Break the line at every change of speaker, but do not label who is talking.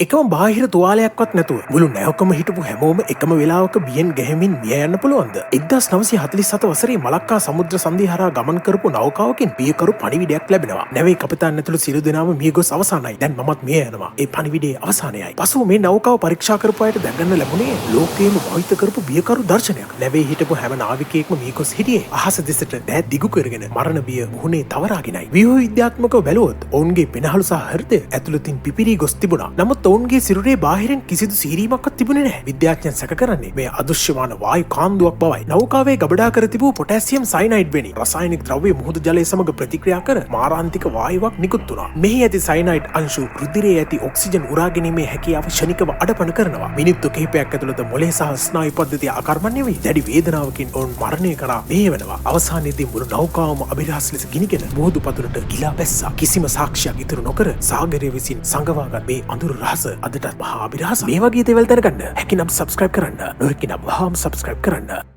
එකම බාහිර තුවාලයක්වත් නැතුව මුළු නැවකම හිටපු හැමෝම එකම වෙලාවක බියෙන් ගැහෙමින් මිය යන්න පුළුවන්ද? 1947 වසරේ මලක්කා සමුද්‍ර සන්ධිය හරහා ගමන් කරපු නෞකාවකින් බියකරු පණිවිඩයක් ලැබෙනවා. නැවේ කපිතාන් ඇතුළු සියලු දෙනාම මිය ගොස් අවසానයි. දැන් මමත් මිය යනවා. ඒ පණිවිඩයේ අවසානයයි. පසුව මේ නෞකාව පරීක්ෂා කරපු අයට දැනගන්න ලැබුණේ ලෝකයේම භාවිත කරපු බියකරු දර්ශනයක්. නැවේ හිටපු හැම නාවිකයෙක්ම මිය ගොස් හිටියේ අහස දෙසට දෑත් දිගු කරගෙන මරණ බිය මුහුණේ තවරාගෙනයි. ව්‍යුහ විද්‍යාත්මකව බැලුවොත් ඔවුන්ගේ පෙනහළු සහ හෘදය ඇතුළතින් පිපිරී ගොස් තිබුණා. නමුත් ඔවුන්ගේ සිරුරේ බාහිරින් කිසිදු සීරීමක්වත් තිබුණේ නැහැ. විද්‍යාඥයන් සැක කරන්නේ මේ අදෘශ්‍යමාන වායු කාන්දුවක් බවයි. නෞකාවේ ගබඩා කර තිබූ පොටෑසියම් සයනයිඩ් වැනි රසායනික ද්‍රව්‍ය මුහුදු ජලය සමග ප්‍රතික්‍රියා කර මාරාන්තික වායුවක් නිකුත් වුණා. මෙහි ඇති සයනයිඩ් අංශු රුධිරයේ ඇති ඔක්සිජන් උරා ගැනීමේ හැකියාව ක්ෂණිකව අඩපණ කරනවා. මිනිත්තු කිහිපයක් ඇතුළත මොළේ සහ ස්නායු පද්ධතිය අකර්මණ්‍ය වී දැඩි වේදනාවකින් ඔවුන් මරණය කරා මෙහෙවනවා. අවසානයේදී මුළු නෞකාවම අභිරහස් ලෙස ගිනිගෙන මුහුදු පතුලට ගිලා බැස්සා. කිසිම සාක්ෂියක් ඉතුරු නොකර සාගරය විසින් සංගවාගත් මේ අඳුරු රහස අදටත් මහා අභිරහස. මේ වගේ දේවල් දැනගන්න හැකිනම් subscribe කරන්න. නොහැකිනම් වහාම subscribe කරන්න.